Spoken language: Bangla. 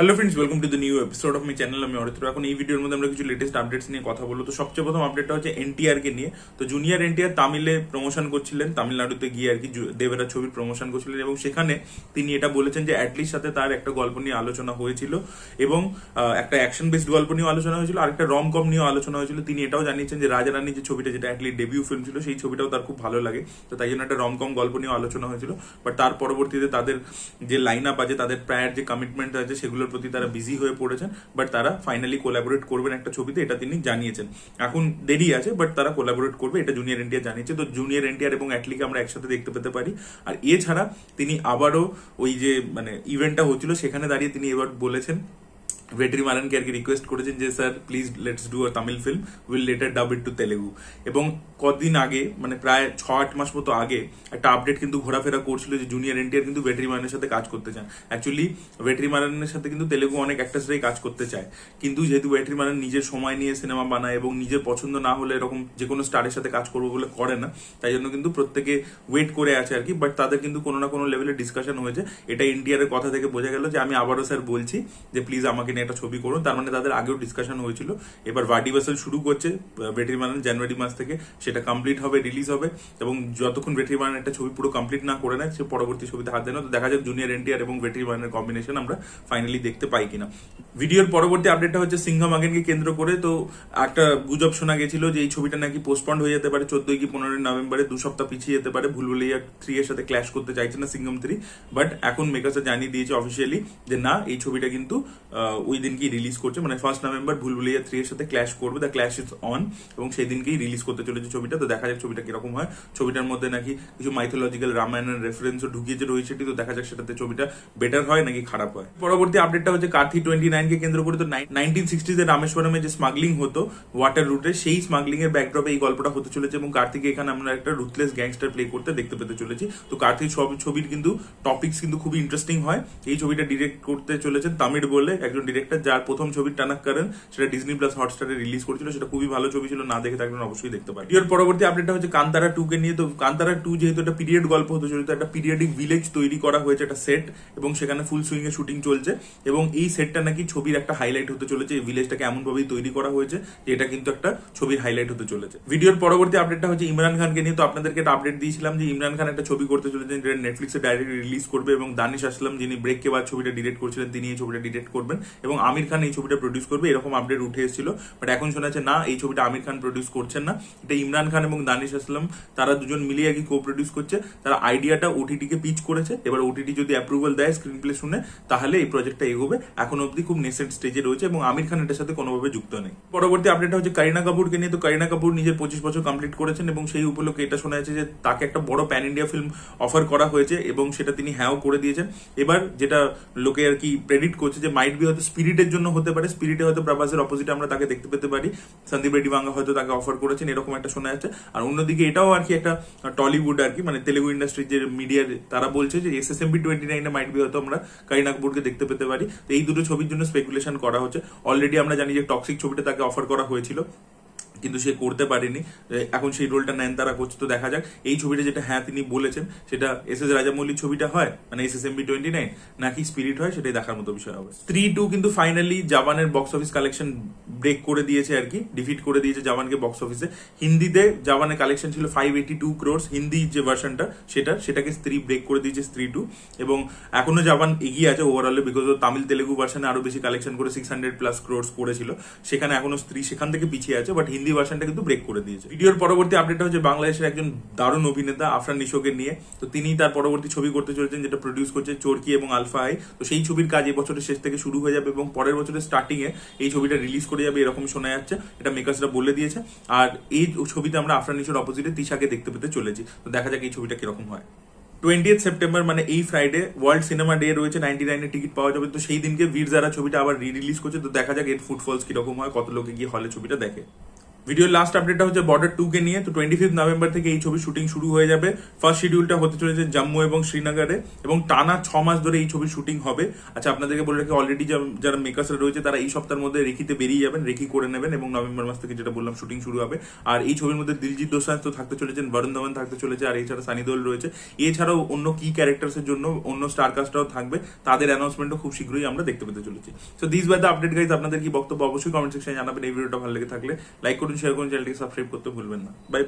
Hello friends, welcome to the new episode of my channel. আমি অরিত্র। এখন এই ভিডিওর মধ্যে আমরা কিছু লেটেস্ট আপডেটস নিয়ে কথা বলবো। তো সবচেয়ে প্রথম আপডেটটা হচ্ছে এনটিআর কে নিয়ে। তো জুনিয়র এনটিআর তামিলে প্রমোশন করছিলেন, তামিলনাড়ুতে গিয়ে আর কি দেবেরা ছবির প্রমোশন করছিলেন, এবং সেখানে তিনি এটা বলেছেন যে অ্যাটলিস্ট সাথে তার একটা গল্প নিয়ে আলোচনা হয়েছিল, এবং একটা অ্যাকশন বেসড গল্প নিয়ে আলোচনা হয়েছিল, আর একটা রম কম নিয়ে আলোচনা হয়েছিল। তিনি এটাও জানিয়েছেন যে রাজা রানী যে ছবিটা, যেটা অ্যাটলি ডেবিউ ফিল্ম ছিল, সেই ছবিটাও তার খুব ভালো লাগে। তো তাই জন্য একটা রম কম গল্প নিয়ে আলোচনা হয়েছিল। বাট তার পরবর্তীতে তাদের যে লাইন আপ আছে, তাদের প্রায়ের যে কমিটমেন্ট আছে, সেগুলোর প্রতি তারা বিজি হয়ে পড়েছেন। বাট তারা ফাইনালি কোলাবোরেট করবেন একটা ছবিতে, এটা তিনি জানিয়েছেন। এখন দেরি আছে, বাট তারা কোলাবোরেট করবে, এটা জুনিয়র এনটিআর জানিয়েছে। তো জুনিয়র এনটিআর এবং অ্যাটলিকে আমরা একসাথে দেখতে পেতে পারি। আর এছাড়া তিনি আবারও ওই যে ইভেন্টটা হচ্ছিল, সেখানে দাঁড়িয়ে তিনি এবার বলেছেন, ভেট্রিমারানকে আর কি রিকোয়েস্ট করেছেন যে sir please let's do a Tamil film, will letter ডাব ইট টু তেলেগু। এবং কদিন আগে, প্রায় 6-8 মাস মতো আগে একটা আপডেট কিন্তু ঘোরাফেরা করছিল যে জুনিয়র এনটিআর কিন্তু ভেট্রিমারানের সাথে কাজ করতে চান। অ্যাকচুয়ালি ভেট্রিমারানের সাথে কিন্তু তেলেগু অনেক অ্যাক্টার্সরাই কাজ করতে চায়, কিন্তু যেহেতু ভেট্রিমারান নিজের সময় নিয়ে সিনেমা বানায় এবং নিজের পছন্দ না হলে এরকম যে কোনো স্টারের সাথে কাজ করবো বলে করে না, তাই জন্য কিন্তু প্রত্যেকে ওয়েট করে আছে আর কি। বাট তাদের কিন্তু কোনো না কোনো লেভেলে ডিসকাশন হয়েছে। এটা এনটিআর এর কথা থেকে বোঝা গেল যে আমি আবারও স্যার বলছি যে প্লিজ আমাকে নিয়ে একটা ছবি করুন। তার মানে তাদের আগেও ডিসকাশন হয়েছিল। এবার ভাটি ভাসাল শুরু করছে ভেট্রিমারান জানুয়ারি মাস থেকে, সেটা কমপ্লিট হবে, রিলিজ হবে, এবং যতক্ষণ ভেট্রিমারান একটা ছবি পুরো কমপ্লিট না করে নেয়, সে পরবর্তী ছবিতে হাত দেয় না। তো দেখা যাক জুনিয়র এনটিআর এবং ভেট্রিমারানের কম্বিনেশন আমরা ফাইনালি দেখতে পাই কিনা। ভিডিওর পরবর্তী আপডেটটা হচ্ছে সিংহম আগেনকে কেন্দ্র করে। তো একটা গুজব শোনা গেছিল যে এই ছবিটা নাকি পোস্টপন্ড হয়ে যেতে পারে 14 কি 15 নভেম্বরে, 2 সপ্তাহ পিছিয়ে যেতে পারে। ভুলভুলাইয়া 3 এর সাথে ক্ল্যাশ করতে চাইছে না সিংহম 3। বাট এখন মেকার্সরা জানিয়ে দিয়েছে অফিসিয়ালি যে না, এই ছবিটা কিন্তু ওই দিনকেই রিলিজ করছে, 1 নভেম্বর ভুলভুলাইয়া 3 এর সাথে ক্ল্যাশ করবে, দ্য ক্ল্যাশ ইজ অন, এবং সেই দিনকেই রিলিজ করতে চলেছে ছবিটা। তো দেখা যাক ছবিটা কিরকম হয়। ছবিটার মধ্যে নাকি কিছু মাইথোলজিক্যাল রামায়ণের রেফারেন্সও ঢুকিয়েছে রয়েছে, তো দেখা যাক সেটাতে ছবিটা বেটার হয় নাকি খারাপ হয়। পরবর্তী আপডেটটা হচ্ছে কার্থি 29 কে কেন্দ্র করে। তো 1960s এ রামেশ্বরমে যে স্মাগলিং হতো ওয়াটার রুটে, সেই স্মাগলিং এর ব্যাকড্রপে এই গল্পটা হতে চলেছে, এবং কার্তিকে এখানে আমরা একটা রুথলেস গ্যাংস্টার প্লে করতে দেখতে পেতে চলেছি। তো কার্তিক ছবির কিন্তু টপিকস কিন্তু খুবই ইন্টারেস্টিং হয়। এই ছবিটা ডিরেক্ট করতে চলেছেন তামিল বলে একজন ডিরেক্টর, যার প্রথম ছবির টানাক কারণ সেটা ডিজনি প্লাস হটস্টারে রিলিজ করেছিল। সেটা খুবই ভালো ছবি ছিল, না দেখে থাকবেন অবশ্যই দেখতে পারেন। এর পরবর্তী আপডেটটা হচ্ছে কান্তারা 2 কে নিয়ে। তো কান্তারা 2 যেহেতু একটা পিরিয়ড গল্প হতে চলেছে, একটা পিরিয়ডিক ভিলেজ তৈরি করা হয়েছে, একটা সেট, এবং সেখানে ফুল সুইং এ শুটিং চলছে, এবং এই সেটটা নাকি ছবির একটা হাইলাইট হতে চলেছে। এই ভিলেজটাকে এমন ভাবেই তৈরি করা হয়েছে যে এটা কিন্তু একটা ছবির হাইলাইট হতে চলেছে। ভিডিওর পরবর্তী আপডেটটা হচ্ছে ইমরান খানকে নিয়ে। তো আপনাদেরকে একটা আপডেট দিয়েছিলাম যে ইমরান খান একটা ছবি করতে চলেছেন, যেটা নেটফ্লিক্সে ডাইরেক্ট রিলিজ করবে, এবং দানিশ আসলাম যিনি ব্রেক কে বাদ ছবিটা ডিরেক্ট করছিলেন, তিনি এই ছবিটা ডিরেক্ট করবেন, এবং আমির খান এই ছবিটা প্রডিউস করবে, এরকম আপডেট উঠে এসেছিল। বাট এখন শোনা যাচ্ছে না, এই ছবিটা আমির খান প্রডিউস করছেন না, এটা ইমরান খান এবং দানিশ আসলাম তারা দুজন মিলিয়ে আর কি কো প্রডিউস করছে। তারা আইডিয়াটা ওটিটি কে পিচ করেছে। এবার ওটিটি যদি অ্যাপ্রুভাল দেয় স্ক্রিন প্লে শুনে, তাহলে এই প্রজেক্টটা এগোবে। এখন অব্দি খুব নেসেন্ট স্টেজে রয়েছে, এবং আমির খান এটার সাথে কোনোভাবে যুক্ত নেই। পরবর্তী আপডেটটা হচ্ছে করিনা কাপুরকে নিয়ে। তো করিনা কাপুর নিজের 25 বছর কমপ্লিট করেছেন, এবং সেই উপলক্ষে এটা শোনা যাচ্ছে যে তাকে একটা বড় প্যান ইন্ডিয়া ফিল্ম অফার করা হয়েছে, এবং সেটা তিনি হ্যাঁও করে দিয়েছেন। এবার যেটা লোকে আর কি প্রেডিক্ট করছে যে মাইট বি হয়তো স্পিরিটের জন্য হতে পারে, স্পিরিটে হয়তো প্রভাসের অপোজিটে আমরা তাকে দেখতে পেতে পারি, সন্দীপ রেড্ডি বাঙ্গা হয়তো তাকে অফার করেছেন, এরকম একটা শোনা যাচ্ছে। আর অন্যদিকে এটাও আর কি একটা টলিউড আর কি, তেলুগু ইন্ডাস্ট্রির যে মিডিয়ার তারা বলছে যে SSMB 29 মাইট বি হয়তো আমরা করিনা কাপুরকে দেখতে পেতে পারি। তো এই দুটো ছবির জন্য স্পেকুলেশন করা হচ্ছে। অলরেডি আমরা জানি যে টক্সিক ছবিটা তাকে অফার করা হয়েছিল, কিন্তু সে করতে পারেনি। এখন সেই রোলটা নয়নতারা করছে। তো দেখা যাক এই ছবিটা যেটা হ্যাঁ তিনি বলেছেন সেটা SS রাজামৌলির ছবিটা হয়, SSMB 29, নাকি স্পিরিট হয়, সেটাই দেখার মতো বিষয় হবে। স্ত্রী 2 কিন্তু ফাইনালি জাবানের বক্স অফিস কালেকশন ব্রেক করে দিয়েছে আর কি, ডিফিট করে দিয়েছে জাবানকে বক্স অফিসে। হিন্দিতে জাবানের কালেকশন ছিল 582 crores, হিন্দি যে ভার্সনটা সেটাকে স্ত্রী ব্রেক করে দিয়েছে, স্ত্রী 2। এবং এখনো জাবান এগিয়ে আছে ওভারঅলে, বিকজ তামিল তেলেগু ভার্সনে আরো বেশি কালেকশন করে 600+ crores করেছিল। সেখানে এখনো স্ত্রী সেখান থেকে পিছিয়ে আছে, বাট হিন্দি ভার্সনটা কিন্তু ব্রেক করে দিয়েছে। ভিডিওর পরবর্তী আপডেটটা হচ্ছে বাংলাদেশের একজন দারুণ অভিনেতা আফরান নিশোকে নিয়ে। তো তিনি তার পরবর্তী ছবি করতে চলেছেন, যেটা প্রডিউস করছে চোরকি এবং আলফা আই। তো সেই ছবির কাজ এই বছরের শেষ থেকে শুরু হয়ে যাবে, এবং পরের বছরের স্টার্টিং এ এই ছবিটা রিলিজ করে যাবে, এরকম শোনা যাচ্ছে। এটা মেকার্সরা বলে দিয়েছে। আর এই ছবিতে আমরা আফরান নিশোর অপোজিটে তিশাকে দেখতে পেতে চলেছি। তো দেখা যাক এই ছবিটা কিরকম হয়। 20th সেপ্টেম্বর এই ফ্রাইডে ওয়ার্ল্ড সিনেমা ডে রয়েছে, 99 টিকিট পাওয়া যাবে। তো সেই দিনকে বীর জারা ছবিটা আবার রিলিজ করছে। তো দেখা যাক এর ফুটফলস কিরকম হয়, কত লোকে গিয়ে হলে ছবিটা দেখে। ভিডিওর লাস্ট আপডেটটা হচ্ছে বর্ডার 2 কে নিয়ে। তো 25 নভেম্বর থেকে এই ছবির শুটিং শুরু হয়ে যাবে। ফার্স্ট শিডিউলটা হতে চলেছে জম্মু এবং শ্রীনগরে, এবং টানা 6 মাস ধরে এই ছবির শুটিং হবে। আচ্ছা, আপনাদেরকে বলে রাখি, অলরেডি যারা মেকার্সরা রয়েছে তারা এই সপ্তাহের মধ্যে রেখিতে বেরিয়ে যাবেন, রেখি করে নেবেন, এবং নভেম্বর মাস থেকে যেটা বললাম শুটিং শুরু হবে। আর এই ছবির মধ্যে দিলজিৎ দোসাঞ্জ তো থাকতে চলেছেন, বরুণ ধাওয়ান থাকতে চলেছে, আর এছাড়া সানি দেওল রয়েছে। এছাড়াও অন্য কি ক্যারেক্টার্স এর জন্য অন্য স্টার কাস্টরাও থাকবে, তাদের অ্যানাউন্সমেন্টও খুব শীঘ্রই আমরা দেখতে পেতে চলেছি। So this were the update guys. আপনাদের কি বক্তব্য অবশ্যই কমেন্ট সেকশনে জানাবেন। এই ভিডিওটা ভালো লেগে থাকলে লাইক করুন, শেয়ার করুন, চ্যানেলটিকে সাবস্ক্রাইব করতে ভুলবেন না। বাই।